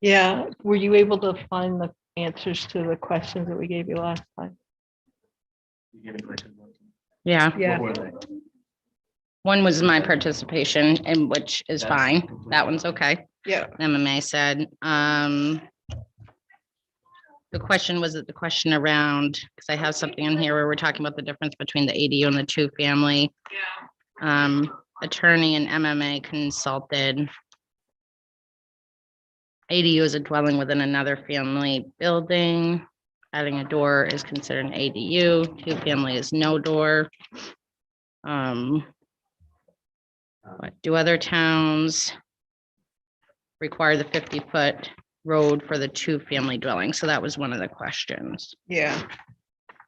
Yeah, were you able to find the answers to the questions that we gave you last time? You gave me questions. Yeah, Yeah. What were they? one was my participation, and which is That's fine. completely That one's fine. okay. Yeah, MMA said, the question was the question around, because I have something in here where we're talking about the difference between the ADU and the two family. Attorney and MMA consulted. ADU is a dwelling within another family building. Adding a door is considered an ADU. Two family is no door. What do other towns require the 50-foot road for the two family dwelling? So that was one of the questions. yeah.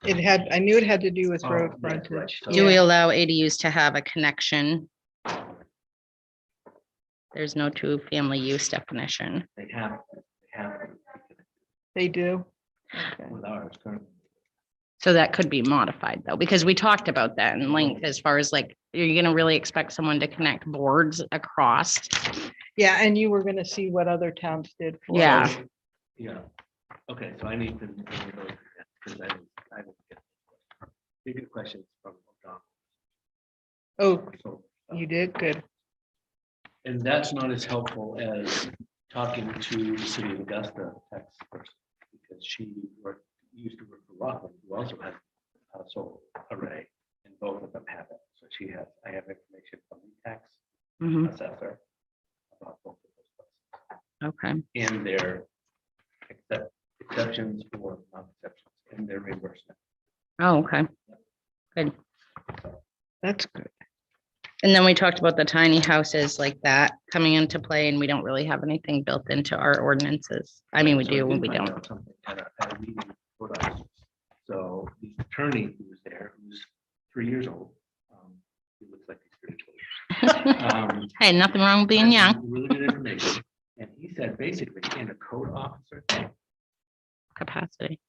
I knew it had to do with Oh, road right, frontage. right. So- Do we Yeah. allow ADUs to have a connection? There's no two family use definition. They have, They do? Okay. with ours currently. So that could be modified though, because we talked about that in length as far as like, you're gonna really expect someone to connect boards across. Yeah, and you were gonna see what other towns did. for Yeah. us. Yeah, okay, so I need to. Because I didn't get. You get questions from Don. Oh, So, you did? Good. and that's not as helpful as talking to the city of Augusta tax person, because she used to work for Rockland, who also has a solar array, and both of them have it. So I have information from the tax Mhm, assessor about both of those places okay. and their exceptions or non-exceptions and their reimbursement. Oh, okay. Good. That's good. And then we talked about the tiny houses like that coming into play, and we don't really have anything built into our ordinances. I mean, we So I do, did and we find don't. out something at a meeting with code officers. So the attorney who was there, who's 3 years old, he looks like he's 32. Hey, nothing wrong with being had young. some Really good information. And he said basically in a code officer Capacity.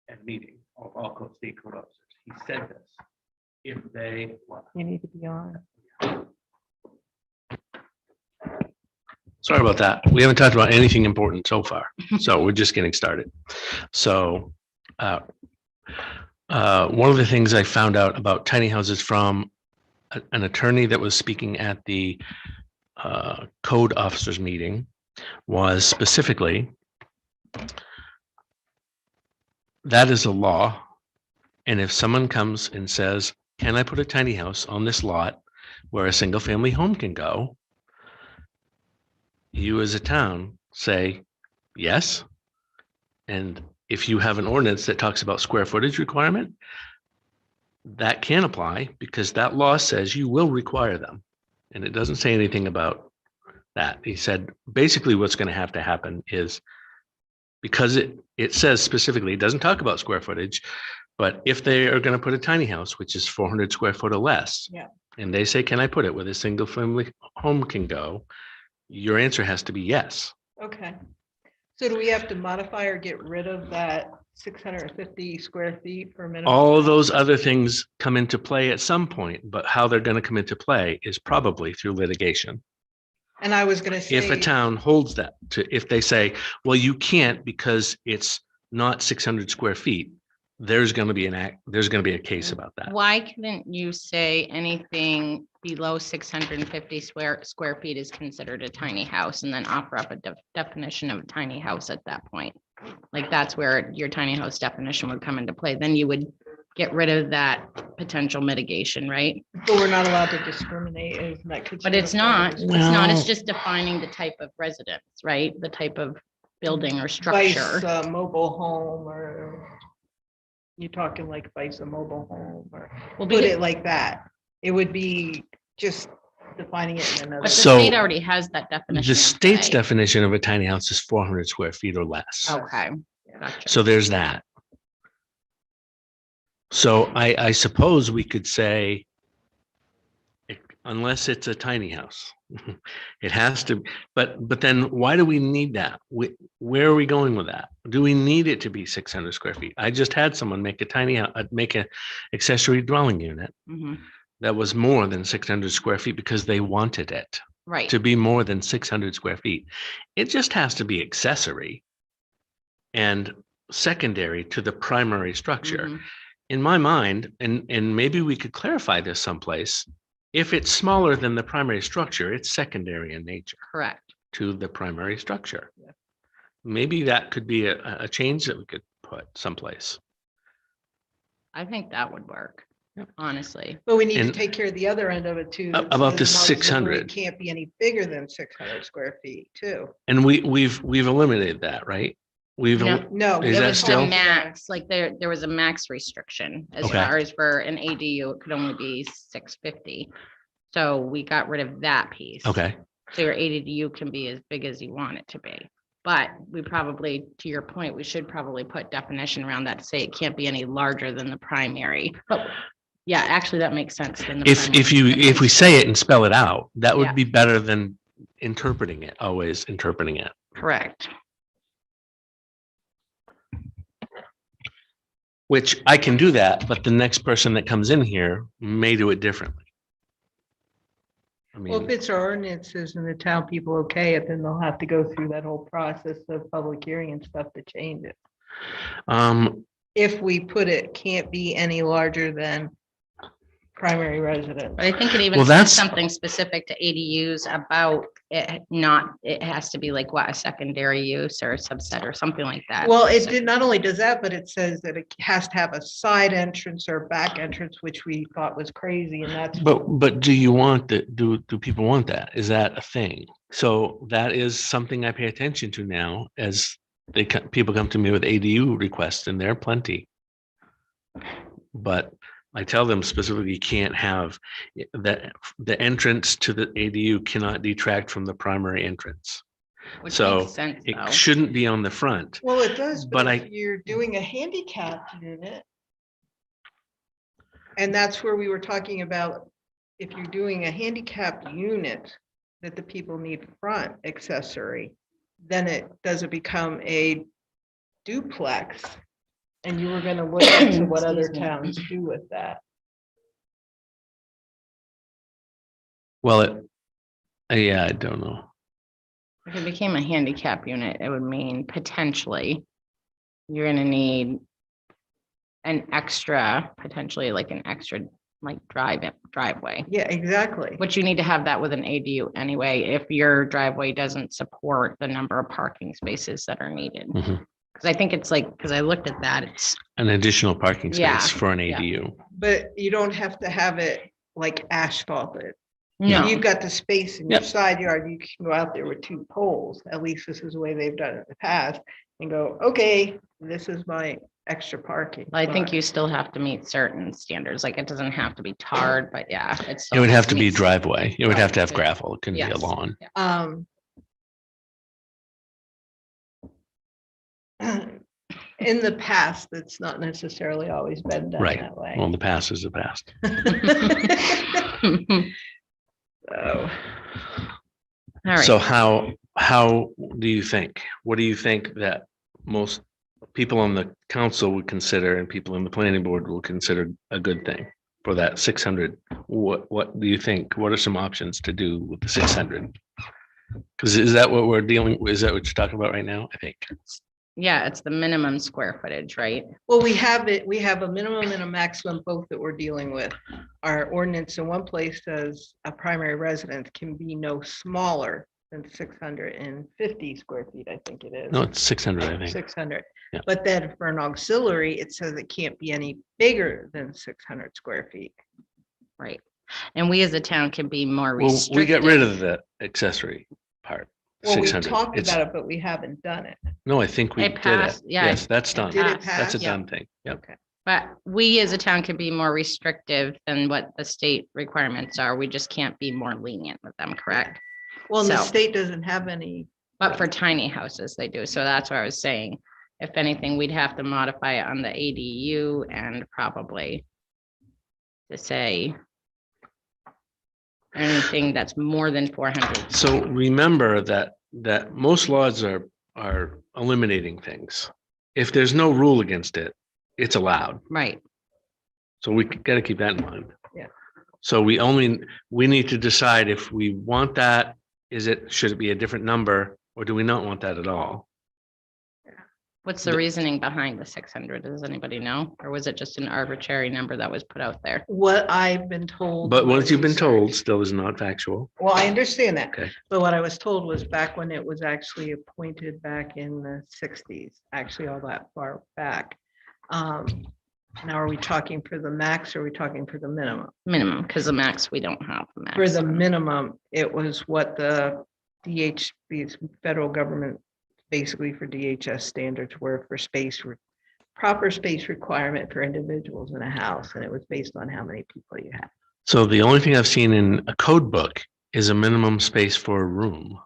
at a meeting of all state code officers, he said this. If they, You need to be on. Sorry about that. We haven't talked about anything important so far, so we're just getting started. So one of the things I found out about tiny houses from an attorney that was speaking at the code officers meeting was specifically that is a law. And if someone comes and says, can I put a tiny house on this lot where a single family home can go? You as a town say, yes. And if you have an ordinance that talks about square footage requirement, that can apply because that law says you will require them. And it doesn't say anything about that. He said, basically what's going to happen is because it says specifically, it doesn't talk about square footage, but if they are going to put a tiny house, which is 400 square foot or less, Yeah. and they say, can I put it where a single family home can go? Your answer has to be yes. Okay. So do we have to modify or get rid of that 650 square feet per minimum? All those other things come into play at some point, but how they're going to come into play is probably through litigation. And I was gonna say. If a town holds that if they say, well, you can't because it's not 600 square feet, there's going to be a case about that. Why couldn't you say anything below 650 square feet is considered a tiny house and then offer up a definition of a tiny house at that point? Like that's where your tiny house definition would come into play. Then you would get rid of that potential mitigation, right? But we're not allowed to discriminate, isn't that? But it's not, it's Well- just defining the type of residence, right? The type of building or Vice structure. mobile home, or you're talking like vice a mobile home, or Well, put because- it like that. It would be just defining it in another. But the So, state already has that definition. The in state's play. definition of a tiny house is 400 square feet or less. Okay, gotcha. So there's that. So I suppose we could say, unless it's a tiny house, it has to, but then why do we need that? Where are we going with that? Do we need it to be 600 square feet? I just had someone make a accessory dwelling unit Mhm. that was more than 600 square feet because they wanted it. Right. to be more than 600 square feet. It just has to be accessory and secondary to the primary structure. Mhm. In my mind, and maybe we could clarify this someplace, if it's smaller than the primary structure, it's secondary in nature Correct. to the primary structure. Yeah. Maybe that could be a change that we could put someplace. I think that would work, Yep. honestly. But we need to And- take care of the other end of it too. that About the says an auxiliary 600. Can't be any bigger than 600 square feet too. And we've eliminated that, right? We've, No. No. we Is There that haven't was still- a talked about it. max, like there was a max restriction as Okay. far as for an ADU, it could only be 650. So we got rid of that piece. okay, So your ADU can be as big as you want it to be. But we probably, to your point, we should probably put definition around that to say it can't be any larger than the primary. But yeah, actually, that makes sense. than the if we say it and spell it out, that Yeah. would be better than always interpreting it. Correct. Which I can do that, but the next person that comes in here may do it differently. I Well, if mean, it's our ordinances and the town people okay it, then they'll have to go through that whole process of public hearing and stuff to change it. If we put it can't be any larger than primary residence. But I think it even Well, says that's- something specific to ADUs about it not, it has to be like what, a secondary use or a subset or something like that. Well, it So- did, not only does that, but it says that it has to have a side entrance or back entrance, which we thought was crazy, and that's. but do you want that? Do people want that? Is that a thing? So that is something I pay attention to now as people come to me with ADU requests, and there are plenty. But I tell them specifically, you can't have that, the entrance to the ADU cannot detract from the primary entrance. Which so makes sense, It though. shouldn't be on the front. Well, it does, But but I- if you're doing a handicap unit. And that's where we were talking about, if you're doing a handicapped unit, that the people need front accessory, then does it become a duplex? And you were gonna look into what other Excuse me. towns do with that. Well, yeah, I don't know. If it became a handicap unit, it would mean potentially you're gonna need an extra, potentially like an extra, like driveway, Yeah, exactly. which you need to have that with an ADU anyway, if your driveway doesn't support the number of parking spaces that are needed. Mhm. Because I think it's like, because I looked at that, it's, An additional parking Yeah, space for an yeah. ADU. But you don't have to have it like asphalted. no, You've got the space in your Yep. side yard, you can go out there with 2 poles, at least this is the way they've done it in the past, and go, okay, this is my extra parking. I think spot." you still have to meet certain standards, like it doesn't have to be tarred, but yeah, it's. It would have to be driveway. It would have to have Driveway. gravel. It couldn't be a Yes. lawn. In the past, it's not necessarily always been done Right. that way. Well, the past is the past. So, All right. So how do you think? What do you think that most people on the council would consider and people in the planning board will consider a good thing for that 600? What do you think? What are some options to do with the 600? Because is that what we're dealing, is that what you're talking about right now? I think. Yeah, it's the minimum square footage, right? well, we have a minimum and a maximum both that we're dealing with. Our ordinance in one place says a primary residence can be no smaller than 650 square feet, I think it is. No, it's 600, I think. 600. Yeah. But then for an auxiliary, it says it can't be any bigger than 600 square feet. Right. And we as a town can be more Well, restrictive. we got rid of the accessory part. Well, we 600. talked It's- about it, but we haven't done it. No, I think we It did it. passed, yeah, Yes, that's it done. Did it passed. That's a pass? done thing. Yep. Okay. But we as a town can be more restrictive than what the state requirements are. We just can't be more lenient with them, correct? Well, and the So- state doesn't have any, But for tiny houses, they do. So that's what I was saying. If anything, we'd have to modify it on the ADU and probably to say anything that's more than 400. So remember that most laws are eliminating things. If there's no rule against it, it's allowed. Right. So we got to keep that in mind. So we need to decide if we want that, should it be a different number, or do we not want that at all? What's the reasoning behind the 600? Does anybody know? Or was it just an arbitrary number that was put out there? What I've been told. But in my what you've been research- told still is not factual. Well, I understand that. Okay. But what I was told was back when it was actually appointed back in the sixties, actually all that far back. Now, are we talking for the max or are we talking for the minimum? Minimum, because the max, we don't have the max. For the minimum, it was what the the federal government, basically for DHS standards were for proper space requirement for individuals in a house. And it was based on how many people you had. So the only thing I've seen in a code book is a minimum space for a room.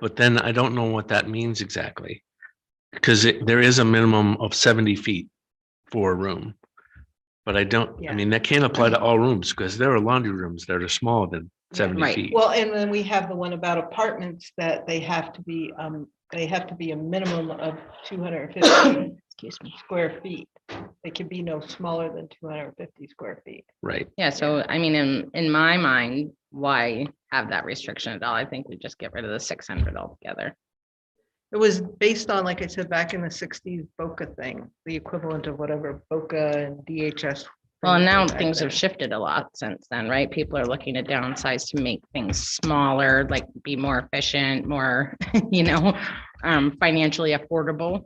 But then I don't know what that means exactly. Because there is a minimum of 70 feet for a room. But I Yeah. mean, that can't apply to all rooms because there are laundry rooms that are smaller than 70 Right. feet. Well, and then we have the one about apartments that they have to be a minimum of 250 Excuse me. square feet. They can be no smaller than 250 square feet. Right. Yeah, so I mean, in my mind, why have that restriction at all? I think we just get rid of the 600 altogether. It was based on, like I said, back in the sixties Boca thing, the equivalent of whatever Boca and DHS. Well, and now back things have then. shifted a lot since then, right? People are looking to downsize to make things smaller, like be more efficient, more, financially affordable.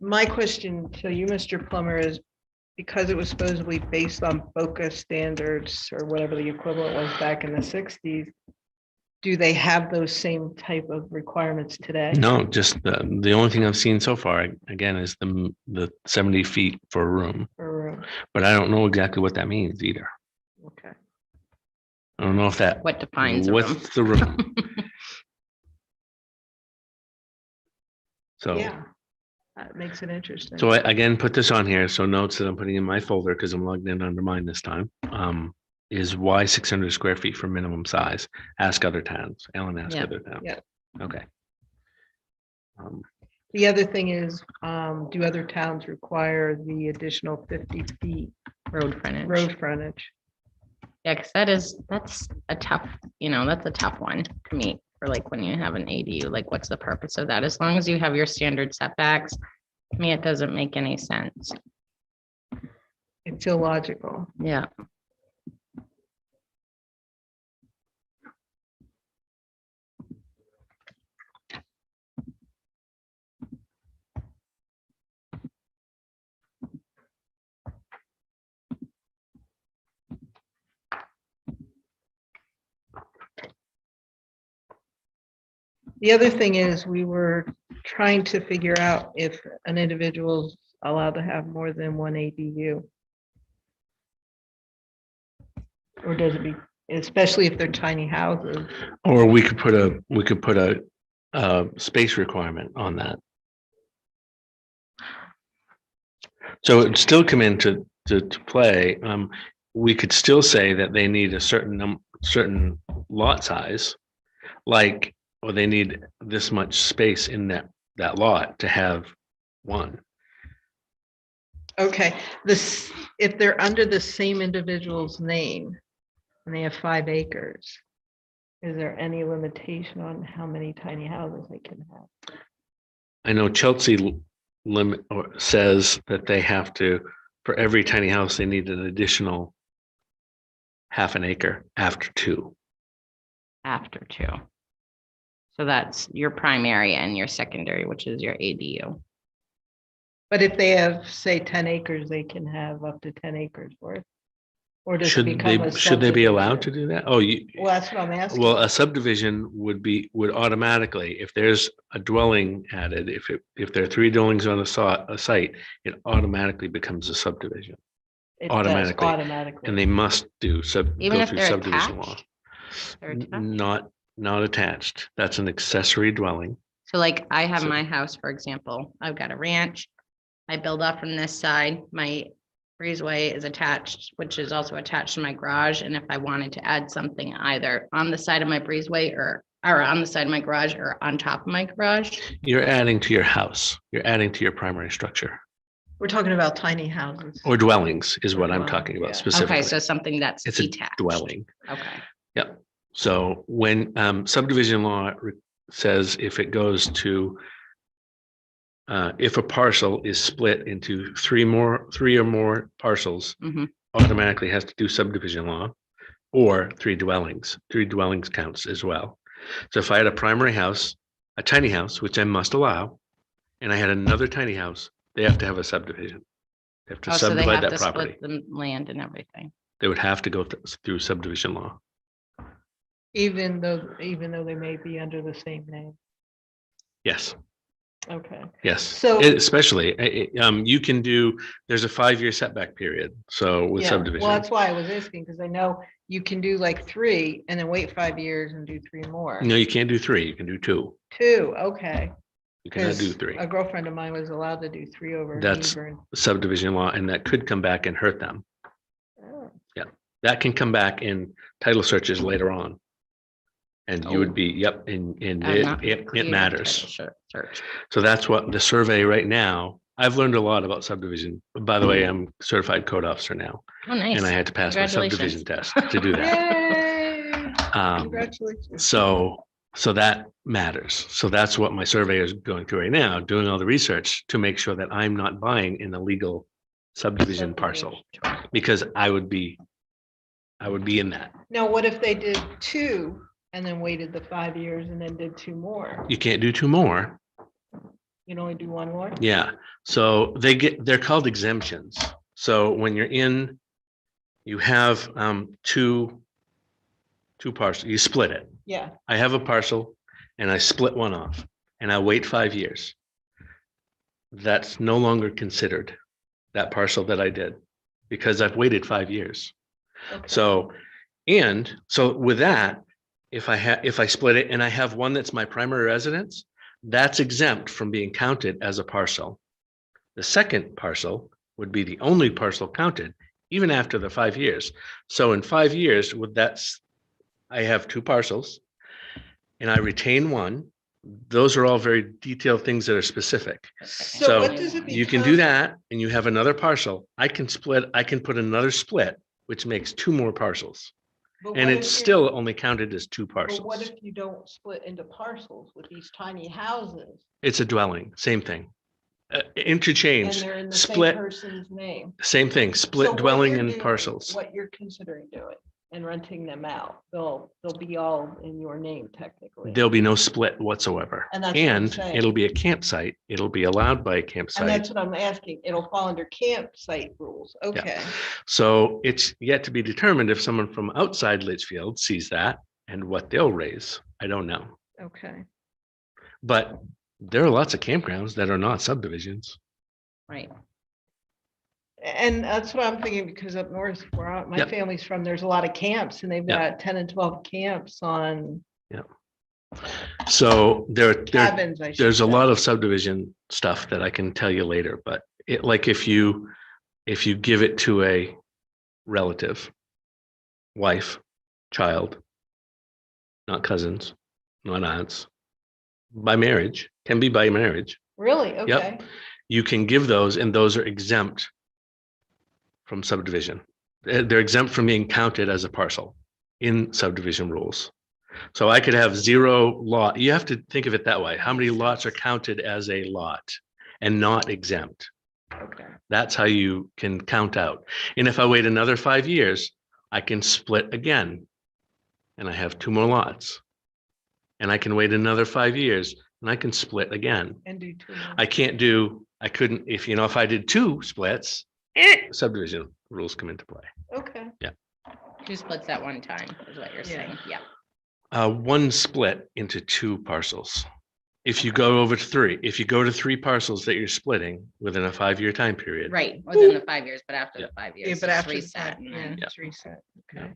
My question to you, Mr. Plummer, is because it was supposedly based on Boca standards or whatever the equivalent was back in the sixties, do they have those same type of requirements today? No, just the only thing I've seen so far, again, is the 70 feet for a room. Or, But I don't know exactly what that means either. okay. I don't know if that, What defines a room? what's the room? So, Yeah, that makes it interesting. so I again put this on here. So notes that I'm putting in my folder because I'm logged in under mine this time. Is why 600 square feet for minimum size? Ask other towns. Ellen, ask Yeah. other towns. Yeah. Okay. The other thing is, do other towns require the additional 50 feet Road frontage. road frontage? Yeah, because that's a tough, that's a tough one to meet for like when you have an ADU, like what's the purpose of that? As long as you have your standard setbacks, to me, it doesn't make any sense. It's illogical. Yeah. The other thing is, we were trying to figure out if an individual's allowed to have more than one ADU. Or does it be, especially if they're tiny houses? Or we could put a space requirement on that. So it'd still come into play. We could still say that they need a certain lot size, or they need this much space in that lot to have one. Okay, if they're under the same individual's name and they have 5 acres, is there any limitation on how many tiny houses they can have? I know Chelsea says that they have to, for every tiny house, they need an additional half an acre after 2. After 2. So that's your primary and your secondary, which is your ADU. But if they have, say, 10 acres, they can have up to 10 acres worth? Or does it Should become a they be allowed to subdivision? do that? Oh, Well, that's what I'm asking. well, a subdivision would automatically, if there's a dwelling added, if there are 3 dwellings on a site, it automatically becomes a subdivision. It does automatically, automatically. And they must Even go if through they're subdivision law. attached? They're attached? Not attached. That's an accessory dwelling. So like I have So- my house, for example, I've got a ranch. I build up from this side, my breezeway is attached, which is also attached to my garage. And if I wanted to add something either on the side of my breezeway or on the side of my garage or on top of my garage, You're adding to your house. You're adding to your primary structure. We're talking about tiny houses. or dwellings is Or what I'm dwelling, talking yeah. about specifically. Okay, so something that's It's a detached. dwelling. Okay, So when subdivision law says if it goes to if a parcel is split into three or more parcels, Mhm. automatically has to do subdivision law, or three dwellings. Three dwellings counts as well. So if I had a primary house, a tiny house, which I must allow, and I had another tiny house, they have to have a subdivision. They have to oh, so they subdivide have that to property. split the land and everything. They would have to go through subdivision law. Even though they may be under the same name. Yes, Okay. yes. So- Especially, you can do, there's a 5-year setback period. So with Yeah, subdivision. well, that's why I was asking, because I know you can do like 3 and then wait 5 years and do 3 more. No, you can't do 3, you can do 2. 2, okay. You cannot do 'Cause 3. A girlfriend of mine was allowed to do 3 over. That's- Hebron. Subdivision law, and that could come back and hurt them. Oh, That can come back in title searches later on. And you would Oh. be, yep, and I'm not it creative matters. title search. So that's what the survey right now, I've learned a lot about subdivision. By the way, I'm certified code officer now, Oh, nice. and I had to pass my Congratulations. subdivision test to do that. Yay! Um, Congratulations. So that matters. So that's what my surveyor is going through right now, doing all the research to make sure that I'm not buying an illegal subdivision parcel, because I would be in that. Now, what if they did 2 and then waited the 5 years and then did 2 more? You can't do 2 more. You can only do 1 more? Yeah, so they're called exemptions. So when you're in, you have two parcels, you split it. Yeah, I have a parcel and I split one off and I wait 5 years. That's no longer considered that parcel that I did because I've waited 5 years. okay. So with that, if I split it and I have one that's my primary residence, that's exempt from being counted as a parcel. The second parcel would be the only parcel counted, even after the 5 years. So in 5 years, I have 2 parcels and I retain one. Those are all very detailed things that are specific. So what does it You can do that and you have another parcel. I can put another split, which makes 2 more parcels. But And what it's if you're- still only counted as 2 But what parcels. if you don't split into parcels with these tiny houses? It's a dwelling, same thing. And Interchange, they're in the same split, person's name. same thing, So split what dwelling you're and doing- parcels. What you're considering doing and renting them out, they'll be all in your name technically. There'll be no split whatsoever. And that's what I'm And saying. it'll be a campsite. It'll be allowed by a And campsite. that's what I'm asking. It'll fall under campsite rules. Okay. So it's yet to be determined if someone from outside Litchfield sees that and what they'll raise. I don't know. Okay. But there are lots of campgrounds that are not subdivisions. Right. And that's what I'm thinking, because up north where my Yep. family's from, there's a lot of camps and they've Yep. got 10 and 12 camps on So cabins. I should there's a say. lot of subdivision stuff that I can tell you later, but like if you give it to a relative, wife, child, not cousins, not aunts, by marriage, can be by marriage, Really? Okay. you can give those and those are exempt from subdivision. They're exempt from being counted as a parcel in subdivision rules. So I could have 0 lot. You have to think of it that way. How many lots are counted as a lot and not exempt? Okay. That's how you can count out. And if I wait another 5 years, I can split again. And I have 2 more lots. And I can wait another 5 years and I can split again. And do 2 more. I couldn't, if I did 2 splits, subdivision rules come into play. Okay. 2 splits at one time is what you're Yeah. saying. Yeah. 1 split into 2 parcels. If you go over to 3, if you go to 3 parcels that you're splitting within a 5-year time period. Right. Within the 5 years, but after Yeah. the 5 Yeah, years, but it's after reset. that, and yeah, then- it's reset. Okay. Yeah.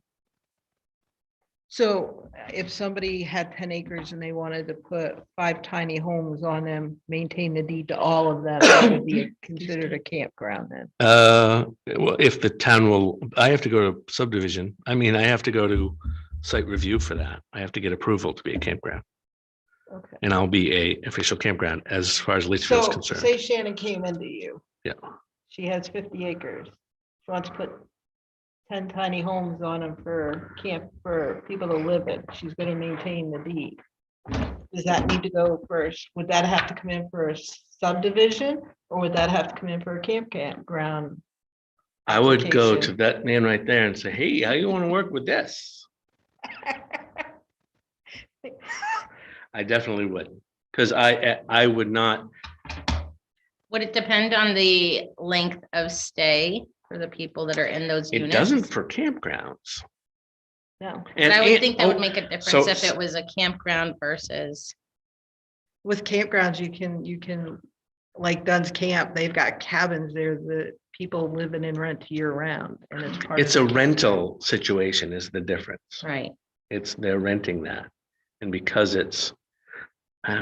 So if somebody had 10 acres and they wanted to put 5 tiny homes on them, maintain the deed to all of them, that would be considered a campground then. Well, if the town will, I have to go to subdivision. I mean, I have to go to site review for that. I have to get approval to be a campground Okay. and I'll be a official campground as far as Litchfield's So concerned. say Shannon came into you. Yeah. She has 50 acres. She wants to put 10 tiny homes on them for for people to live in. She's gonna maintain the deed. Does that need to go first? Would that have to come in for a subdivision, or would that have to come in for a campground? I would go to application? that man right there and say, hey, how you want to work with this? I definitely would, because I would not, Would it depend on the length of stay for the people that are in those it units? doesn't for campgrounds. No, But I would And- think that would oh, make a difference so- if it was a campground versus, with campgrounds, you can, like Dunn's Camp, they've got cabins there that people live in and rent year round, and it's part It's of a the- rental situation is the difference. right? They're renting that. And because it's, I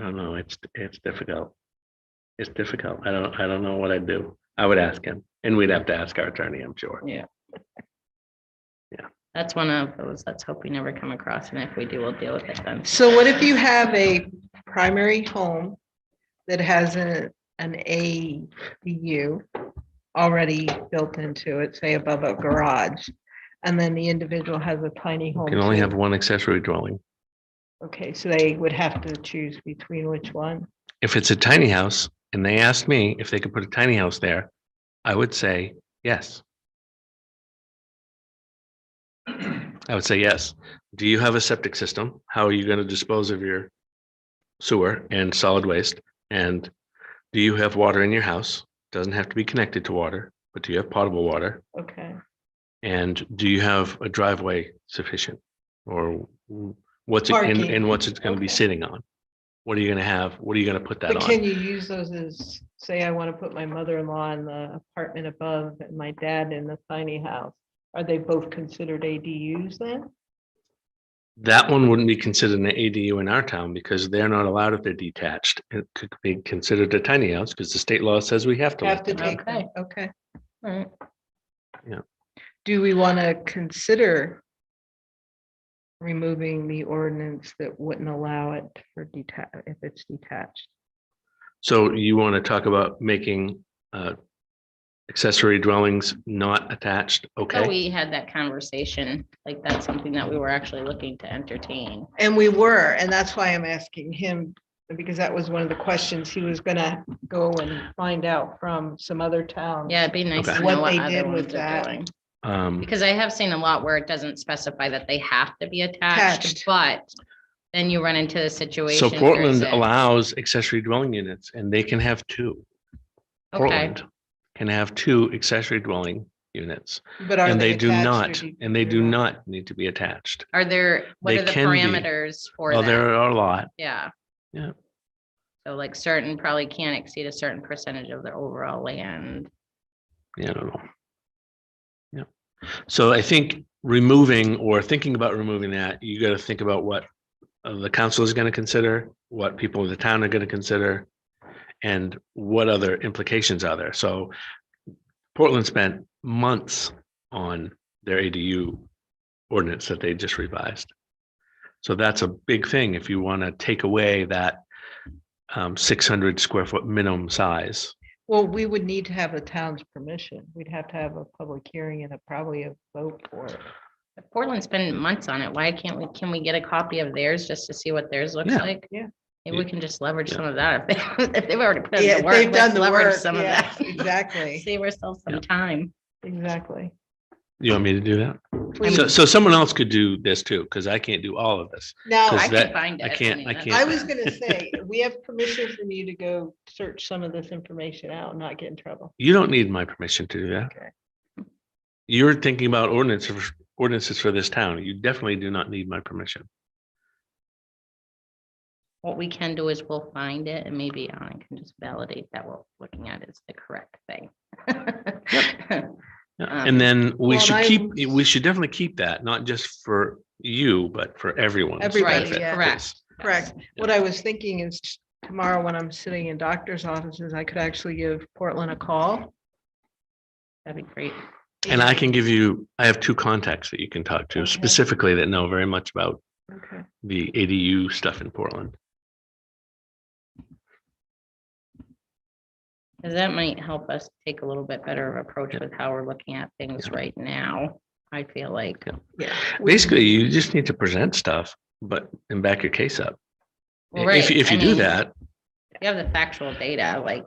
don't know, it's difficult. It's difficult. I don't know what I'd do. I would ask him, and we'd have to ask our attorney, I'm sure. Yeah. Yeah. That's one of those, let's hope we never come across, and if we do, we'll deal with it then. So what if you have a primary home that has an ADU already built into it, say above a garage, and then the individual has a tiny home? You can only too? have one accessory dwelling. Okay, so they would have to choose between which one? If it's a tiny house and they asked me if they could put a tiny house there, I would say yes. I would say yes. Do you have a septic system? How are you going to dispose of your sewer and solid waste? And do you have water in your house? Doesn't have to be connected to water, but do you have potable water? Okay, And do you have a driveway sufficient? Or what's it, Parking. and what's it going to be Okay. sitting on? What are you going to have? What are you going to put that but can on? you use those as, say I want to put my mother-in-law in the apartment above and my dad in the tiny house? Are they both considered ADUs then? That one wouldn't be considered an ADU in our town because they're not allowed if they're detached. It could be considered a tiny house because the state law says we have to. Have let to them. take them, okay. Right. Do we want to consider removing the ordinance that wouldn't allow it for if it's detached? So you want to talk about making accessory dwellings not attached? So Okay, we had that conversation, like that's something that we were actually looking to entertain. And we were, and that's why I'm asking him, because that was one of the questions he was gonna go and find out from some other towns. Yeah, it'd be nice Okay. to What know what they other did with ones are that. doing. because Because I have seen a lot where it doesn't specify that they have to be Attached. attached, but then you run into the situation. so where Portland it's allows accessory dwelling units and they can have two. Okay, Portland can have two accessory dwelling units But are and they do attached or not, de- and they they're do not need to be attached. what They are the can be. parameters for Well, that? there are a lot. Yeah. Yeah. So like certain probably can't exceed a certain percentage of the overall land. Yeah, I don't know. Yeah. So I think removing or thinking about removing that, you got to think about what the council is going to consider, what people in the town are going to consider, and what other implications are there. So Portland spent months on their ADU ordinance that they just revised. So that's a big thing if you want to take away that 600 square foot minimum size. Well, we would need to have the town's permission. We'd have to have a public hearing and probably a vote for it. If Portland spent months on it. Why can't can we get a copy of theirs just to see what theirs looks Yeah. like? Yeah. Maybe we can just leverage Yeah. some of that. If they've already put in Yeah, the if work, they've done let's the leverage work, some of yeah, that. exactly. Save ourselves some Yeah. time. Exactly. You want me to do that? Please. So someone else could do this too, because I can't do all of this. Now, I 'Cause can that- find it. I can't- mean, I that's- can't- I was gonna say, we have permission from you to go search some of this information out and not get in trouble. You don't need my permission to do that. Okay. You're thinking about ordinances for this town. You definitely do not need my permission. What we can do is we'll find it and maybe I can just validate that what we're looking at is the correct thing. Yeah, Um, and then we well, should and I- keep, we should definitely keep that, not just for you, but for everyone. Everybody, Right, yeah. correct. Correct. What I was thinking is tomorrow when I'm sitting in doctor's offices, I could actually give Portland a call. That'd be great. And I can give you, I have two contacts that you can talk to Okay. specifically that know very much about Okay. the ADU stuff in Portland. Because that might help us take a little bit better of approach Yeah. with how we're looking at things right now. I feel like, Yeah. Basically, you just need to present stuff, and back your case up. Well, right, If I you do mean, that, you have the factual data, like,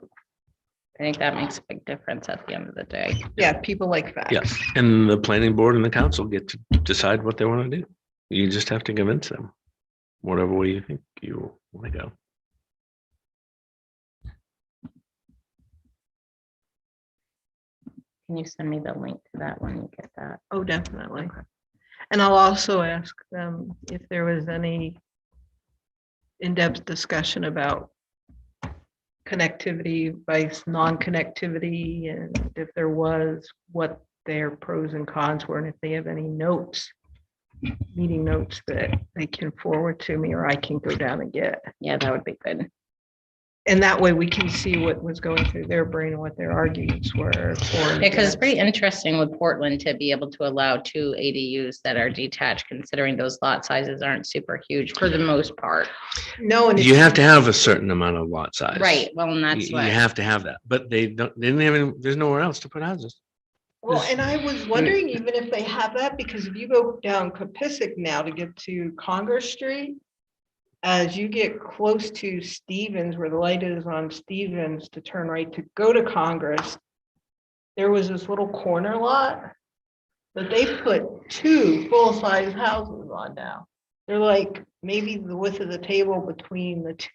I think that makes a big difference at the end of the day. Yeah, people like facts. yeah, and the planning board and the council get to decide what they want to do. You just have to convince them, whatever way you think you want to go. Can you send me the link to that when you get that? Oh, definitely. And I'll also ask them if there was any in-depth discussion about connectivity versus non-connectivity, and if there was, what their pros and cons were, and if they have any notes, meeting notes that they can forward to me or I can go down and get. Yeah, that would be good. And that way we can see what was going through their brain and what their arguments were. Yeah, because it's pretty interesting with Portland to be able to allow 2 ADUs that are detached, considering those lot sizes aren't super huge for the most part. No, and You have to have a certain amount of lot size. Right, well, and that's You what, have to have that, but they didn't have any, there's nowhere else to put houses. Well, and I was wondering even if they have that, because if you go down Capissic now to get to Congress Street, as you get close to Stevens, where the light is on Stevens to turn right to go to Congress, there was this little corner lot that they put 2 full-size houses on now. They're like maybe the width of the table between the 2.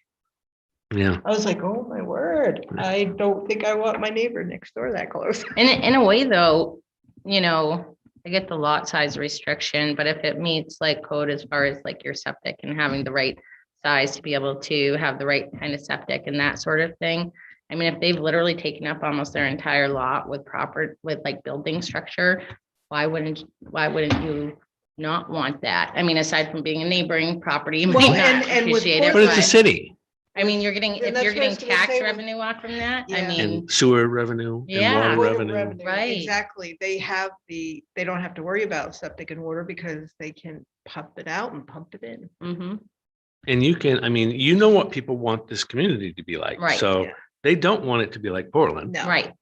Yeah, I was like, oh my word, I don't think I want my neighbor next door that close. in a way though, you know, I get the lot size restriction, but if it meets like code as far as like your septic and having the right size to be able to have the right kind of septic and that sort of thing. I mean, if they've literally taken up almost their entire lot with like building structure, why wouldn't you not want that? I mean, aside from being a neighboring property, you Well, might not and with appreciate it, but it's a but city I mean, you're getting, And if that's you're what I was getting gonna tax say with- revenue off from that, I Yeah. mean, and sewer revenue and Yeah. water Water revenue. Right. Exactly. They don't have to worry about septic and water because they can pump it out and pump it in. mhm, And you can, I mean, you know what people want this community to be like. Right. So Yeah. they don't want it to be like Portland. No. right,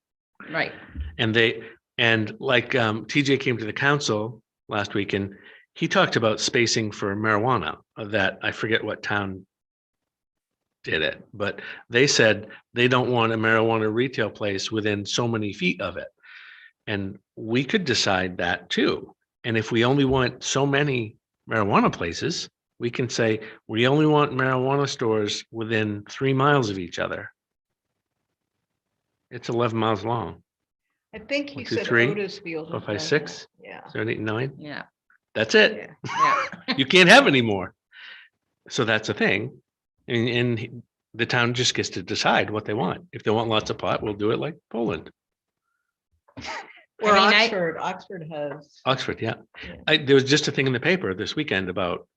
And like TJ came to the council last week and he talked about spacing for marijuana that I forget what town did it, but they said they don't want a marijuana retail place within so many feet of it. And we could decide that too. And if we only want so many marijuana places, we can say we only want marijuana stores within 3 miles of each other. It's 11 miles long. I think you 1, 2, said 3, Otisfield. 4, 5, does 6, that. Yeah. 7, 8, 9. yeah, That's it. Yeah. yeah. You can't have any more. So that's a thing. And the town just gets to decide what they want. If they want lots of pot, we'll do it like Poland. Or I mean, Oxford has. Oxford, yeah. Yeah. There was just a thing in the paper this weekend about,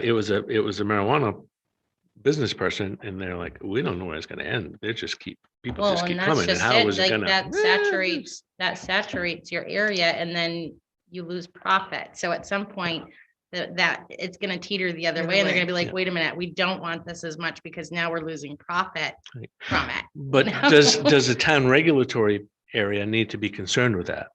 it was a marijuana business person and they're like, we don't know where it's gonna end. People just keep Well, and coming. that's And just how is it, it like gonna? that saturates your area and then you lose profit. So at some point that it's gonna teeter the other The way other and they're way. gonna be like, Yeah. wait a minute, we don't want this as much because now we're losing profit Right. from it. But No. does the town regulatory area need to be concerned with that?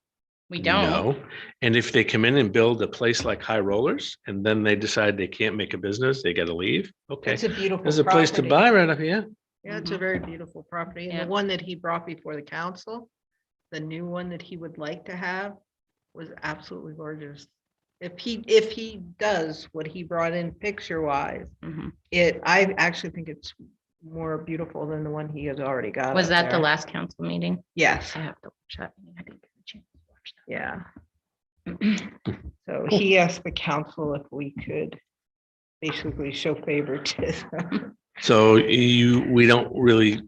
We don't. No. And if they come in and build a place like High Rollers and then they decide they can't make a business, they gotta leave. Okay, It's a beautiful. there's a place to property. buy right up here. Yeah, it's a Mhm. very beautiful property. And Yeah. the one that he brought before the council, the new one that he would like to have was absolutely gorgeous. If he does what he brought in picture wise, Mhm. I actually think it's more beautiful than the one he has already got. Was up that the there. last council meeting? Yes, I have to watch that. I didn't get a chance to watch yeah. that. So he asked the council if we could basically show favoritism. So we don't really,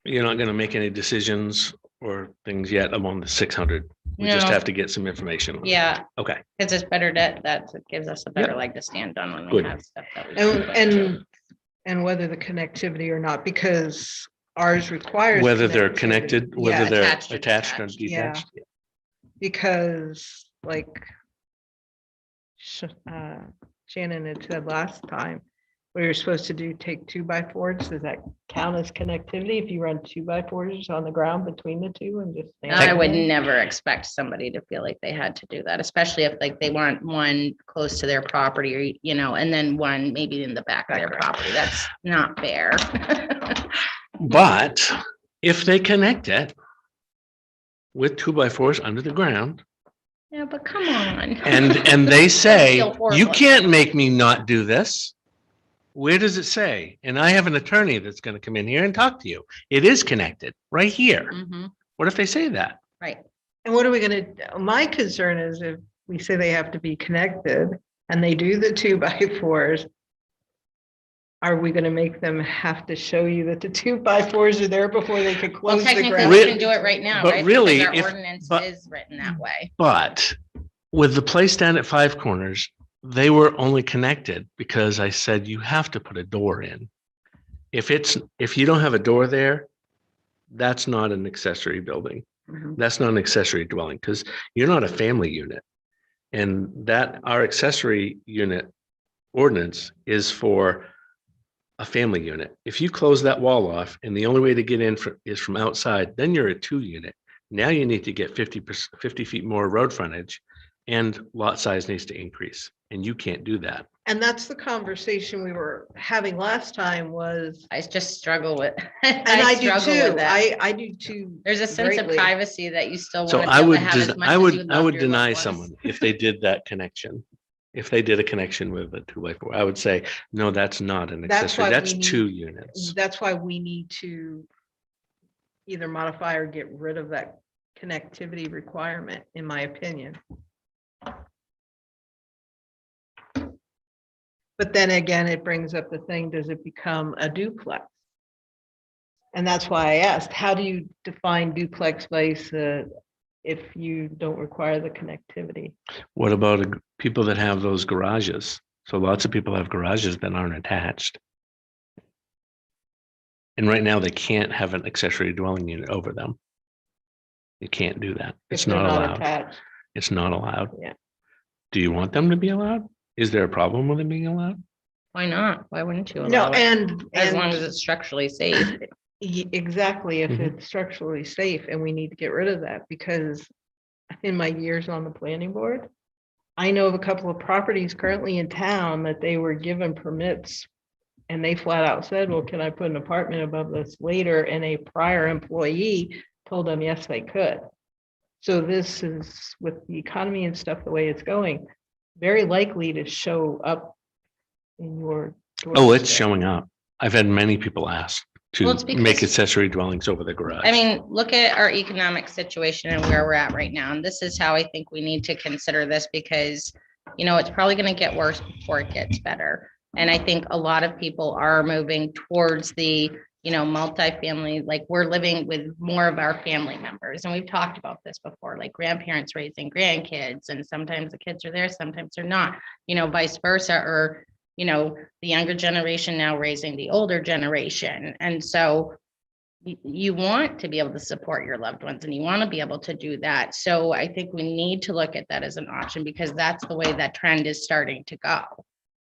you're not gonna make any decisions or things yet among the 600. We just No. have to get some information. on it. Yeah, Okay, because it's better that gives us a better Yep. leg to stand on when we Good. have stuff that we. And, can put to. and whether the connectivity or not, because ours requires. whether they're connectivity. connected, whether Yeah, they're attached or attached or detached. Yeah. detached. Because like Shannon had said last time, where you're supposed to do, take 2x4s, does that count as connectivity if you run 2x4s on the ground between the two and just? stand I would there? never expect somebody to feel like they had to do that, especially if like they want one close to their property or, you know, and then one maybe in the back of their property. That's not fair. But if they connect it with 2x4s under the ground Yeah, but come on. and they say, feel horrible you about can't it. make me not do this. Where does it say? And I have an attorney that's going to come in here and talk to you. It is connected right here. Mhm, What if they say that? right. And what are we gonna, my concern is if we say they have to be connected and they do the 2x4s, are we gonna make them have to show you that the 2x4s are there before they could Well, close the technically, ground? we can do it right now, But right? really, Because our if- ordinance but- is written that way. But with the place down at Five Corners, they were only connected because I said you have to put a door in. If you don't have a door there, that's not an accessory building. Mhm. That's not an accessory dwelling because you're not a family unit. And that our accessory unit ordinance is for a family unit. If you close that wall off and the only way to get in is from outside, then you're a 2 unit. Now you need to get 50 feet more road frontage and lot size needs to increase. And you can't do that. And that's the conversation we were having last time was, I just struggle with. and I do struggle too, with that. I do too. There's a sense of greatly. privacy that you still So want to I be able would, to have as much I as you would, would I love would your deny loved ones. someone if they did that connection. If they did a connection with a 2x4, I would say, no, that's not an That's accessory. why That's we 2 units. That's why we need to either modify or get rid of that connectivity requirement, in my opinion. But then again, it brings up the thing, does it become a duplex? And that's why I asked, how do you define duplex space if you don't require the connectivity? What about people that have those garages? So lots of people have garages that aren't attached. And right now they can't have an accessory dwelling unit over them. You can't do that. If It's they're not allowed. attached? It's not allowed. Yeah. Do you want them to be allowed? Is there a problem with it being allowed? Why not? Why wouldn't you No, allow it? and. As long and- as it's structurally safe. Exactly, if Mhm. it's structurally safe, and we need to get rid of that, because in my years on the planning board, I know of a couple of properties currently in town that they were given permits. And they flat out said, well, can I put an apartment above this later? And a prior employee told them, yes, they could. So this is, with the economy and stuff, the way it's going, very likely to show up in your. Oh, it's doorstep. showing up. I've had many people ask Well, to it's make because- accessory dwellings over the garage. I mean, look at our economic situation and where we're at right now. And this is how I think we need to consider this because, you know, it's probably going to get worse before it gets better. And I think a lot of people are moving towards the, you know, multifamily, like we're living with more of our family members. And we've talked about this before, like grandparents raising grandkids. And sometimes the kids are there, sometimes they're not, you know, vice versa, or, you know, the younger generation now raising the older generation. And so you want to be able to support your loved ones and you want to be able to do that. So I think we need to look at that as an option because that's the way that trend is starting to go.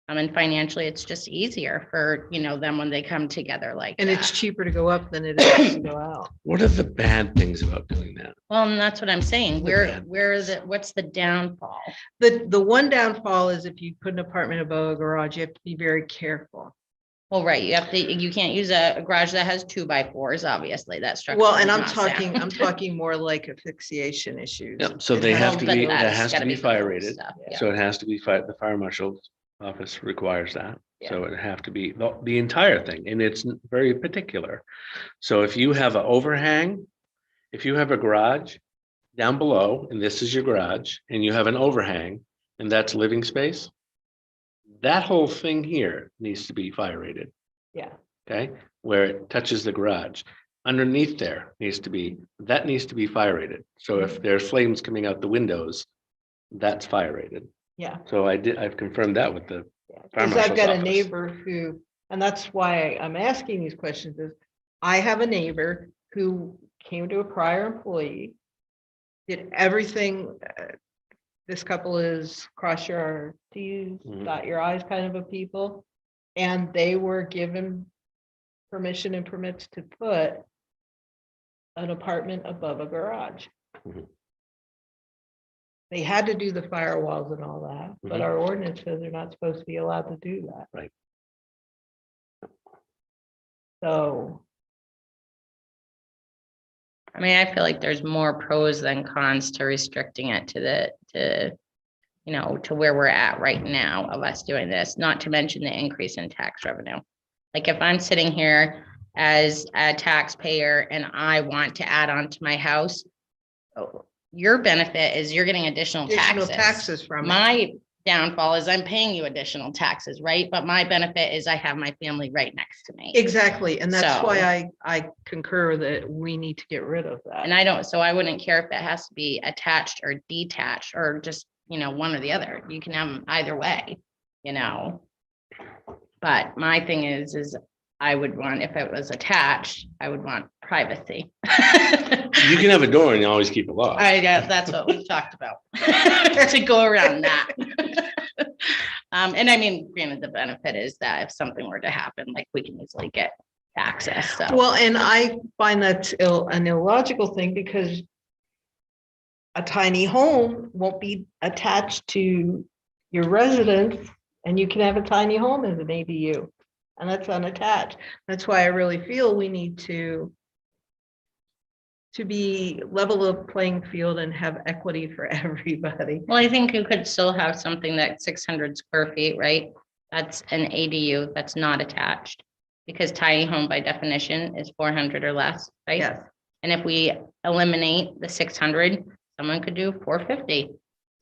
And financially, it's just easier for, you know, them when they come together like And it's that. cheaper to go up than it is to go out. What are the bad things about doing that? Well, and that's what I'm saying. The What's the downfall? The one downfall is if you put an apartment above a garage, you have to be very careful. Well, right, you can't use a garage that has 2x4s, obviously, that's structure. Well, and I'm talking more like asphyxiation issues. Yep, so It they has have to be, go- that has to be fire rated. Yeah. So it has to be the fire marshal's office requires that. Yeah. So it have to be the entire thing, and it's very particular. So if you have an overhang, if you have a garage down below, and this is your garage, and you have an overhang, and that's living space, that whole thing here needs to be fire rated, Yeah, okay? Where it touches the garage. Underneath there needs to be fire rated. So if there's flames coming out the windows, that's fire rated. yeah. So I've confirmed that with the, Fire Because I've marshal's got a office. neighbor who, and that's why I'm asking these questions is, I have a neighbor who came to a prior employee, did everything. This couple is cross your T's, Mhm. dot your I's kind of a people. And they were given permission and permits to put an apartment above a garage. Mhm. They had to do the firewalls and all that, but Mhm. our ordinance says they're not supposed to be allowed to do that. Right. So, I mean, I feel like there's more pros than cons to restricting it to where we're at right now of us doing this, not to mention the increase in tax revenue. Like if I'm sitting here as a taxpayer and I want to add on to my house, your benefit is you're getting additional additional taxes. taxes from it. My downfall is I'm paying you additional taxes, right? But my benefit is I have my family right next to me. Exactly, and that's So- why I concur that we need to get rid of that. And I don't, so I wouldn't care if it has to be attached or detached or just, one or the other. You can have them either way, But my thing is I would want, if it was attached, I would want privacy. You can have a door and you always keep it locked. That's what we've talked about, to go around that. And I mean, granted, the benefit is that if something were to happen, like we can easily get access, so. Well, and I find that's an illogical thing because a tiny home won't be attached to your residence, and you can have a tiny home as an ADU, and that's unattached. That's why I really feel we need to be level of playing field and have equity for everybody. Well, I think you could still have something that's 600 square feet, right? That's an ADU that's not attached. Because tiny home by definition is 400 or less, right? Yes, And if we eliminate the 600, someone could do 450.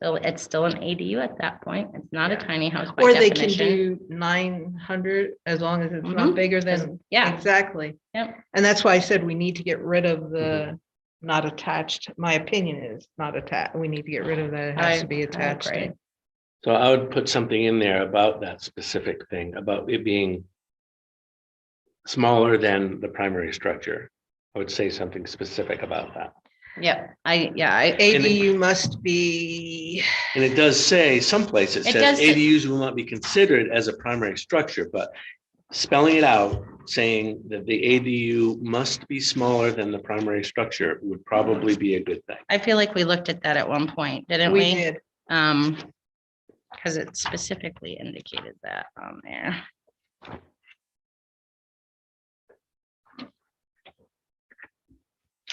So it's still an ADU at that point. It's not a Yeah. tiny house by or they can definition. do 900 as long as it's not Mhm. bigger than, Yeah, exactly. Yep. And that's why I said we need to get rid of the not attached. My opinion is not attached. We need to get rid of that. It has to be attached. agree. to. So I would put something in there about that specific thing, about it being smaller than the primary structure. I would say something specific about that. Yep, I ADU must be, And it does say someplace it It says does say- ADUs will not be considered as a primary structure, but spelling it out, saying that the ADU must be smaller than the primary structure would probably be a good thing. I feel like we looked at that at one point, didn't we we? did. Because it specifically indicated that on there.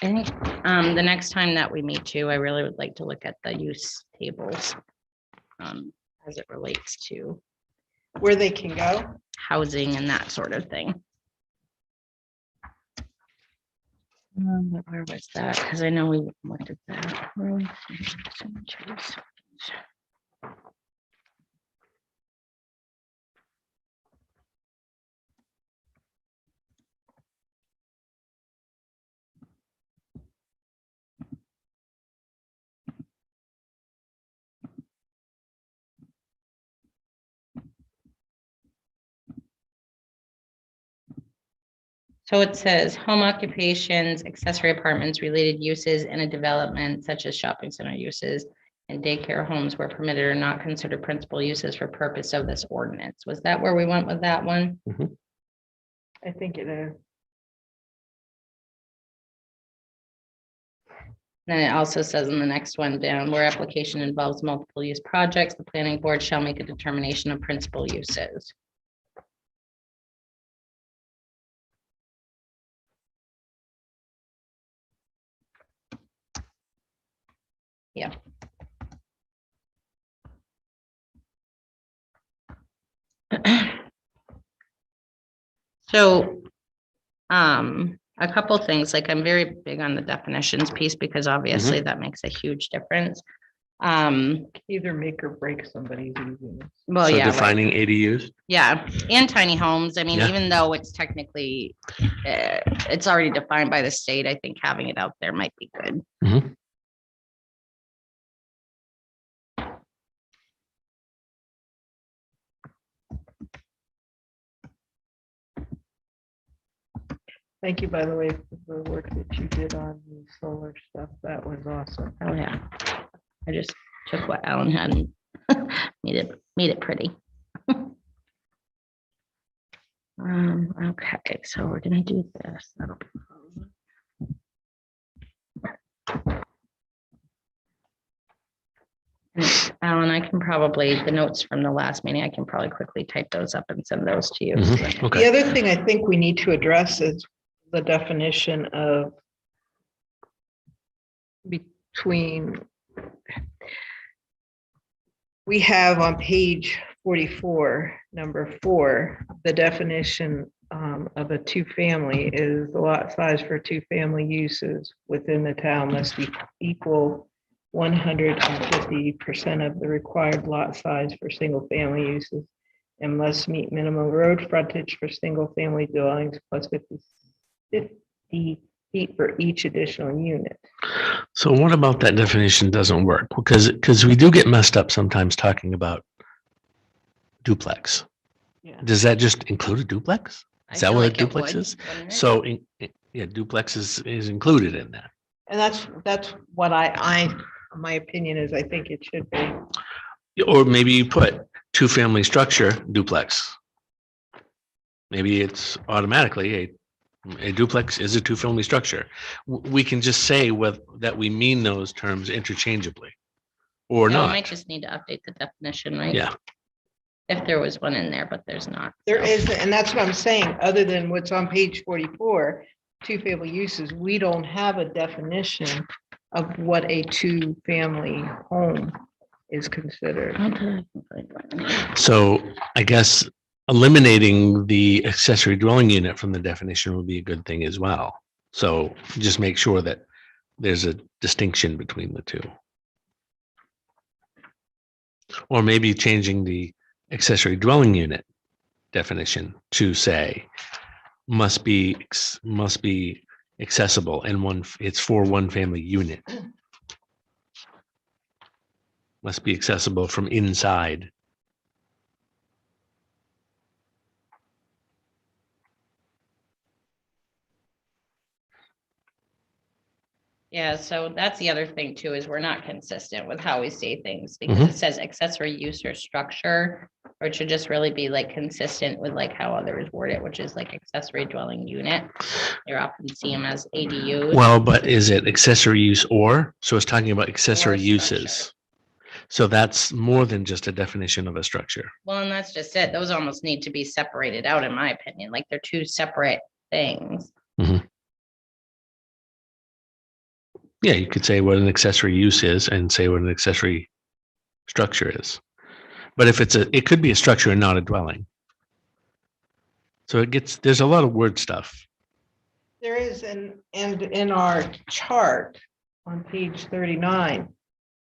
I think, the next time that we meet too, I really would like to look at the use tables. As it relates to Where they can go. housing and that sort of thing. But where was that? Because I know we looked at that. So it says home occupations, accessory apartments, related uses in a development such as shopping center uses and daycare homes were permitted or not considered principal uses for purpose of this ordinance. Was that where we went with that one? I think it is. Then it also says in the next one down, where application involves multiple use projects, the planning board shall make a determination of principal uses. Yeah. So, a couple things, like I'm very big on the definitions piece because obviously that makes a huge difference. Either make or break somebody's easiness. Well, So yeah, right. defining ADUs, Yeah, and tiny homes. I mean, Yeah. even though it's technically, it's already defined by the state, I think having it out there might be good. Thank you, by the way, for the work that you did on the solar stuff. That was awesome. Oh, yeah. I just took what Alan had and made it pretty. Okay, so we're gonna do this. That'll be. And Alan, I can probably, the notes from the last meeting, I can probably quickly type those up and send those to you. Mhm, The okay. other thing I think we need to address is the definition of between. We have on page 44, number 4, the definition of a two-family is the lot size for two-family uses within the town must be equal 150% of the required lot size for single-family uses and must meet minimum road frontage for single-family dwellings plus 50 feet for each additional unit. So what about that definition doesn't work? Because we do get messed up sometimes talking about duplex. Yeah. Does that just include a duplex? I Is that feel what a like it duplex would, is? wouldn't it? So, yeah, duplex is included in that. And that's what my opinion is, I think it should be. Or maybe you put two-family structure duplex. Maybe it's automatically a duplex is a two-family structure. We can just say that we mean those terms interchangeably or So we might not. just need to update the definition, right? Yeah. If there was one in there, but there's not. There so. is, and that's what I'm saying, other than what's on page 44, two-family uses, we don't have a definition of what a two-family home is considered. So I guess eliminating the accessory dwelling unit from the definition would be a good thing as well. So just make sure that there's a distinction between the two. Or maybe changing the accessory dwelling unit definition to say must be accessible and it's for one family unit. Must be accessible from inside. Yeah, so that's the other thing too, is we're not consistent with how we say things because it says accessory use or structure. Or it should just really be like consistent with like how others word it, which is like accessory dwelling unit. You often see them as ADUs. Well, but is it accessory use or? So it's talking about accessory Or uses. structure. So that's more than just a definition of a structure. Well, and that's just it. Those almost need to be separated out, in my opinion, like they're two separate things. Yeah, you could say what an accessory use is and say what an accessory structure is. But if it could be a structure and not a dwelling. So there's a lot of word stuff. There is, and in our chart on page 39,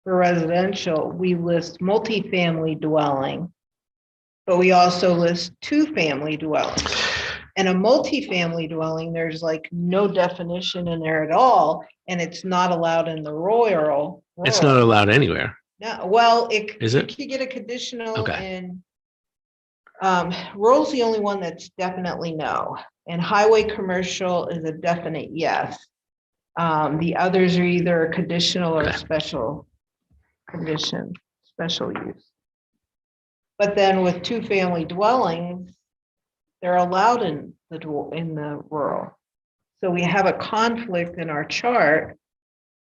for residential, we list multifamily dwelling, but we also list two-family dwelling. And a multifamily dwelling, there's like no definition in there at all, and it's not allowed in the rural. It's not allowed anywhere. No, well, Is you it? could get a conditional Okay. in. Rural's the only one that's definitely no, and highway commercial is a definite yes. The others are either a conditional or a Okay. special condition, special use. But then with two-family dwellings, they're allowed in the rural. So we have a conflict in our chart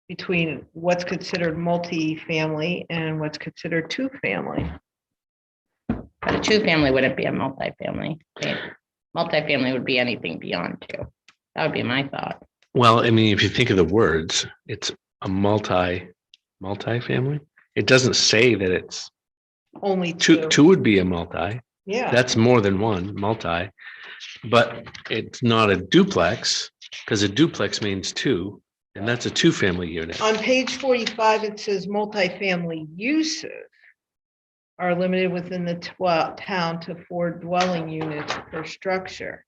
between what's considered multi-family and what's considered two-family. But a two-family wouldn't be a multifamily. Okay? Multifamily would be anything beyond two. That would be my thought. Well, I mean, if you think of the words, it's a multifamily. It doesn't say that it's Only two. Two would be a multi. Yeah. That's more than one multi, but it's not a duplex because a duplex means two, and that's a two-family unit. On page 45, it says multifamily uses are limited within the town to 4 dwelling units per structure,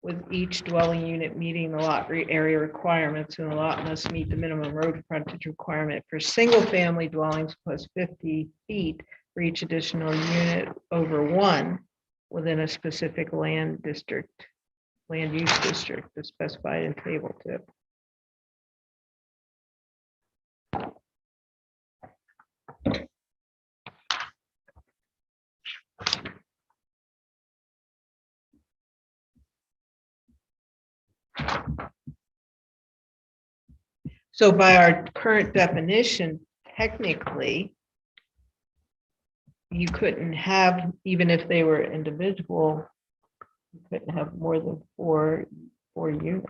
with each dwelling unit meeting the lot area requirements, and the lot must meet the minimum road frontage requirement for single-family dwellings plus 50 feet for each additional unit over one within a specific land use district as specified in table 2. So by our current definition, technically, you couldn't have, even if they were individual, you couldn't have more than four units.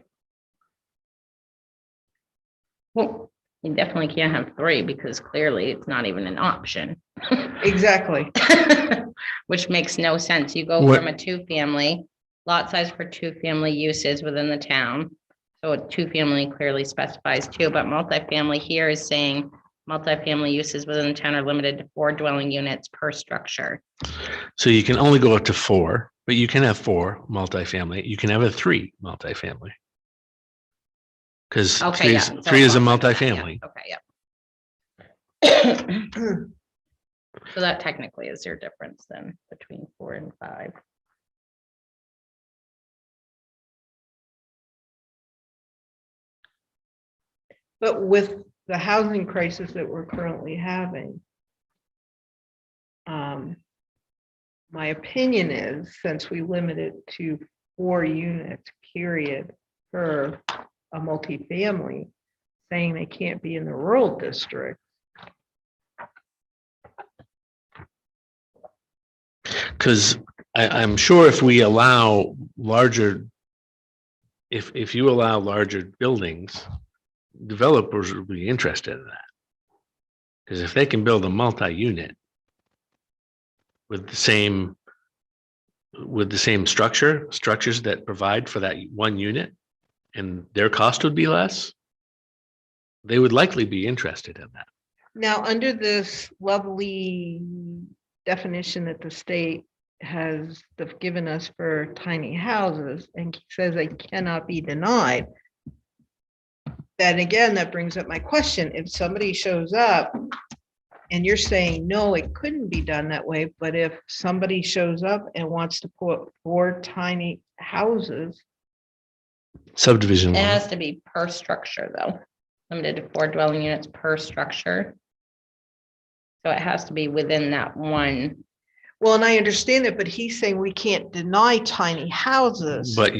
Well, you definitely can't have 3 because clearly it's not even an option. Exactly. Which makes no sense. You go What- from a 2-family, lot size for 2-family uses within the town. So a 2-family clearly specifies 2, but multifamily here is saying multifamily uses within the town are limited to 4 dwelling units per structure. So you can only go up to 4, but you can have 4 multifamily. You can have a 3 multifamily. Because Okay, yeah. so 3 is a longer than that, yeah. multifamily. Okay, yeah. So that technically is your difference then between 4 and 5. But with the housing crisis that we're currently having, my opinion is, since we limit it to 4 units, period, per a multifamily, saying they can't be in the rural district. Because I'm sure if we allow larger, if you allow larger buildings, developers will be interested in that. Because if they can build a multi-unit with the same structures that provide for that 1 unit, and their cost would be less, they would likely be interested in that. Now, under this lovely definition that the state has given us for tiny houses and says they cannot be denied, then again, that brings up my question. If somebody shows up and you're saying, no, it couldn't be done that way, but if somebody shows up and wants to put 4 tiny houses, Subdivision It law. has to be per structure though, limited to 4 dwelling units per structure. So it has to be within that one. well, and I understand that, but he's saying we can't deny tiny houses. But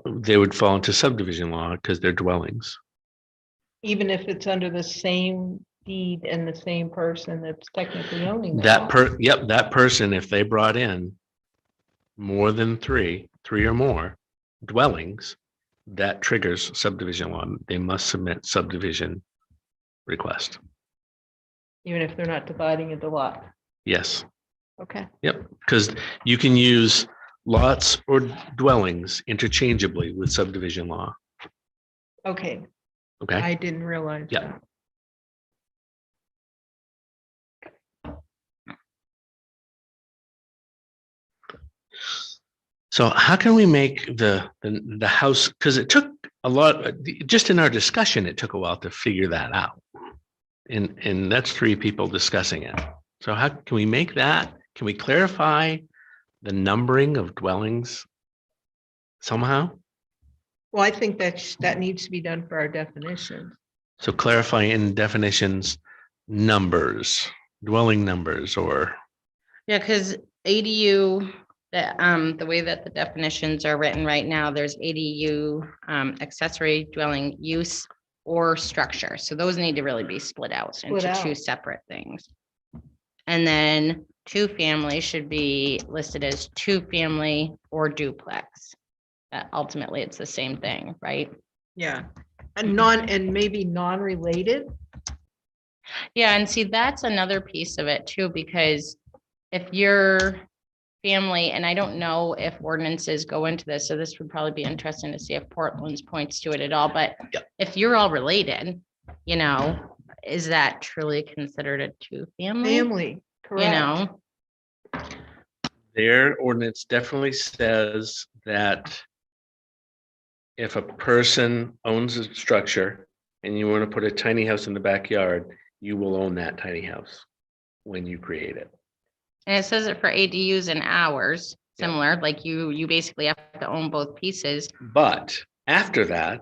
they would fall into subdivision law because they're dwellings. Even if it's under the same deed and the same person that's technically owning that. That person, if they brought in more than 3 or more dwellings, that triggers subdivision law. They must submit subdivision request. Even if they're not dividing into lot. Yes, Okay. yep, because you can use lots or dwellings interchangeably with subdivision law. Okay. Okay, I didn't realize. Yeah. that. so how can we make the house, because it took a lot, just in our discussion, it took a while to figure that out. And that's 3 people discussing it. So how can we make that? Can we clarify the numbering of dwellings somehow? Well, I think that needs to be done for our definition. So clarify in definitions, numbers, dwelling numbers, or Yeah, because ADU, the way that the definitions are written right now, there's ADU, accessory dwelling use or structure. So those need to really be split out into 2 out. separate things. And then 2-family should be listed as 2-family or duplex. Ultimately, it's the same thing, right? Yeah. And maybe non-related. Yeah, and see, that's another piece of it too, because if your family, and I don't know if ordinances go into this, so this would probably be interesting to see if Portland's points to it at all, but Yep. if you're all related, is that truly considered a 2-family? Family, correct. their ordinance definitely says that if a person owns a structure and you want to put a tiny house in the backyard, you will own that tiny house when you create it. And it says it for ADUs and hours, Yeah. similar, like you basically have to own both pieces. But after that,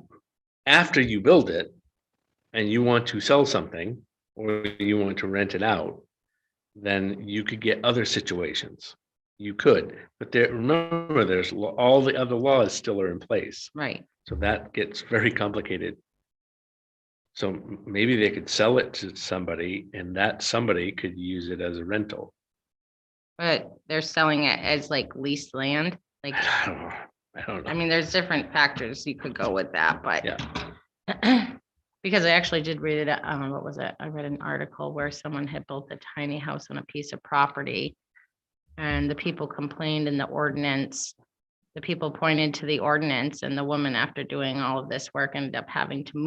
after you build it and you want to sell something or you want to rent it out, then you could get other situations. you could, but there, remember, there's all the other laws still are in place. Right. So that gets very complicated. So maybe they could sell it to somebody and that somebody could use it as a rental. But they're selling it as like leased land, like, I don't know. I don't I know. mean, there's different factors you could go with that, but. Yeah. Because I actually did read it, what was it? I read an article where someone had built a tiny house on a piece of property. And the people complained in the ordinance. The people pointed to the ordinance and the woman, after doing all of this work, ended up having to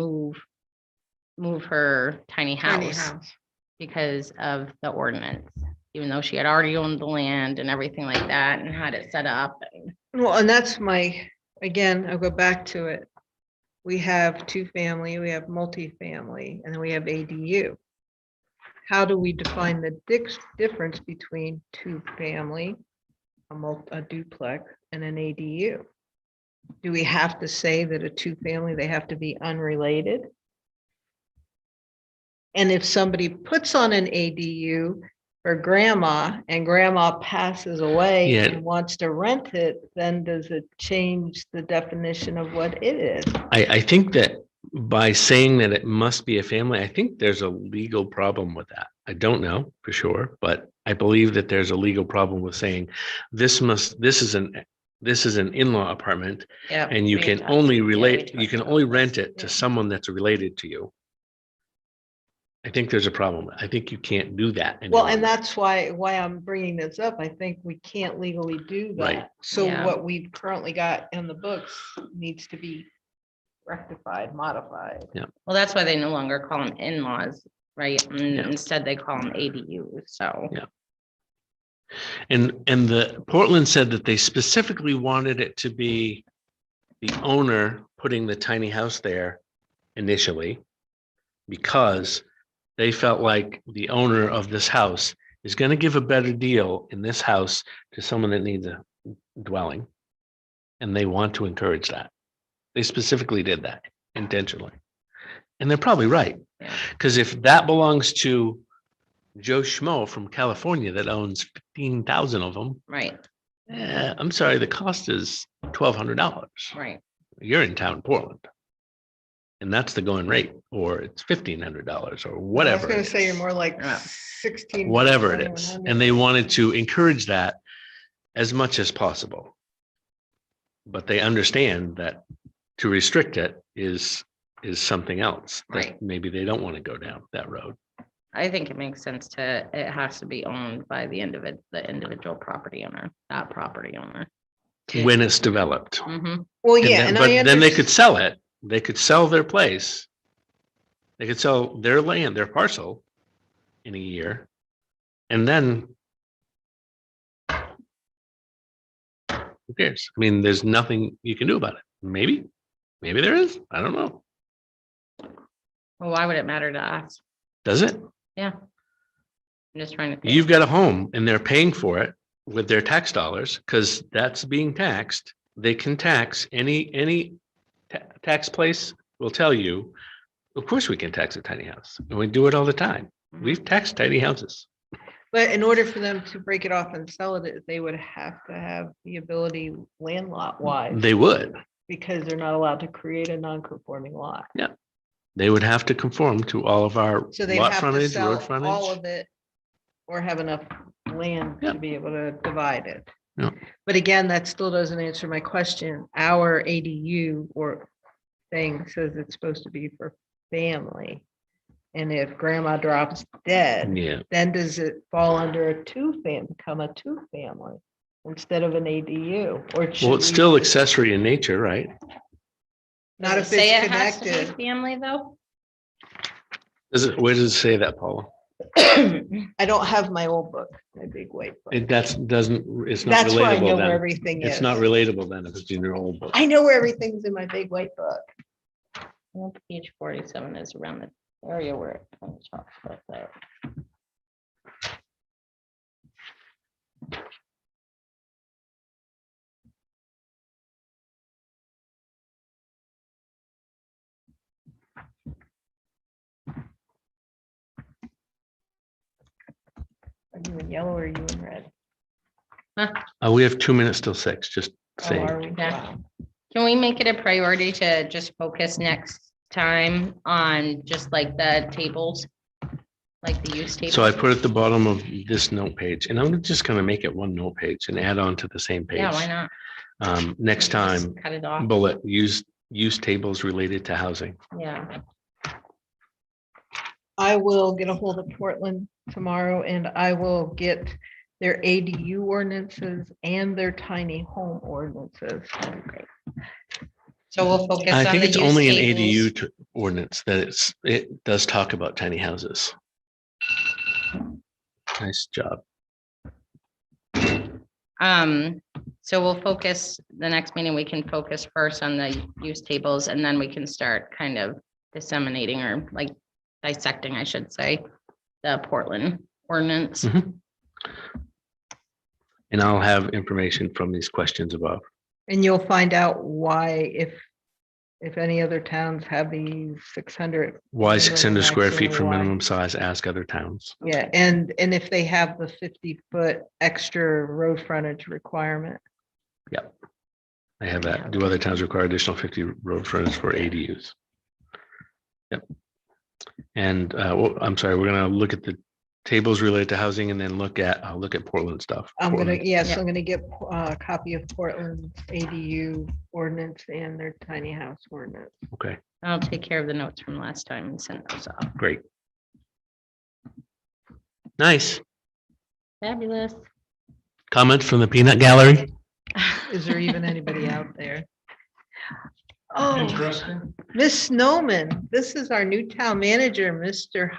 move her tiny Tiny house house. because of the ordinance, even though she had already owned the land and everything like that and had it set up. Well, and that's again, I'll go back to it. We have two family, we have multifamily, and then we have ADU. How do we define the difference between two family, a duplex, and an ADU? Do we have to say that a two family, they have to be unrelated? And if somebody puts on an ADU for grandma and grandma passes away Yeah. and wants to rent it, then does it change the definition of what it is? I think that by saying that it must be a family, I think there's a legal problem with that. I don't know for sure, but I believe that there's a legal problem with saying this is an in-law apartment Yeah. and you we can talked- only yeah, we relate, you talked can about only this, rent it yeah. to someone that's related to you. I think there's a problem. I think you can't do that. Well, any and longer. that's why I'm bringing this up. I think we can't legally do Right. that. So Yeah. what we've currently got in the books needs to be rectified, modified. Well, that's why they no longer call them in-laws, right? Yeah. Instead, they call them ADUs, so. Yeah. And the Portland said that they specifically wanted it to be the owner putting the tiny house there initially because they felt like the owner of this house is going to give a better deal in this house to someone that needs a dwelling. And they want to encourage that. They specifically did that intentionally. And they're probably right. Yeah. Because if that belongs to Joe Schmo from California that owns 15,000 of them, Right, I'm sorry, the cost is $1,200. right. You're in town, Portland. And that's the going rate, or it's $1,500 or I was whatever. gonna it say you're is. more like Yeah. 16. Whatever it is. And they wanted to encourage that as much as possible. But they understand that to restrict it is something else. That Right. maybe they don't want to go down that road. I think it makes sense it has to be owned by the individual property owner, that property owner. When it's developed. Mhm. Well, And yeah, then- and but I then they could understand. sell it. They could sell their place. They could sell their land, their parcel in a year. And then who cares? I mean, there's nothing you can do about it. Maybe there is. I don't know. Well, why would it matter to us? Does it? I'm just trying to think. You've got a home and they're paying for it with their tax dollars because that's being taxed. They can tax any tax place will tell you, of course we can tax a tiny house. And we do it all the time. Mhm. We've taxed tiny houses. But in order for them to break it off and sell it, they would have to have the ability land lot wise, They would. because they're not allowed to create a non-conforming lot. They would have to conform to all of our So they lot have to frontage, sell road all frontage. of it or have enough land Yeah. to be able to divide it. Yeah. But again, that still doesn't answer my question. Our ADU or thing says it's supposed to be for family. And if grandma drops dead, Yeah, then does it fall under a become a two family instead of an ADU? Or should well, it's we still just- accessory in nature, right? Not Does if it say it's it has to be connected. family, though? Where does it say that, Paula? I don't have my old book, my big white book. It's not That's why I know relatable where then. everything is. It's not relatable then if it's in your old book. I know where everything's in my big white book. Well, Page 47 is around the area where it kind of talks about that. Are you in yellow or are you in red? We have 2 minutes till 6, just Oh, saying. are we? Yeah. Wow. Can we make it a priority to just focus next time on just like the tables? Like the use tables? So I put at the bottom of this note page, and I'm just gonna make it one note page and add on to the same page. Yeah, why not? Next Just time, Cut it off, bullet, use tables related to housing. yeah. I will get a hold of Portland tomorrow and I will get their ADU ordinances and their tiny home ordinances. So we'll focus I on think the it's use only an tables. ADU ordinance that it does talk about tiny houses. Nice job. So we'll focus, the next meeting, we can focus first on the use tables and then we can start kind of disseminating or like dissecting, I should say, the Portland ordinance. Mhm. And I'll have information from these questions above. And you'll find out why, if any other towns have these 600. Why minimum 600 square feet for maximum, why. minimum size? Ask other towns. Yeah, and if they have the 50-foot extra road frontage requirement. I have that. Do other towns require additional 50 road frontage for ADUs? Yep. And I'm sorry, we're gonna look at the tables related to housing and then I'll look at Portland stuff. I'm gonna, Portland. yes, Yeah. I'm gonna get a copy of Portland's ADU ordinance and their tiny house ordinance. Okay, I'll take care of the notes from last time and send those off. great. Nice. Fabulous. Comments from the peanut gallery? Is there even anybody out there? Oh, Interesting. Miss Snowman, this is our new town manager, Mr.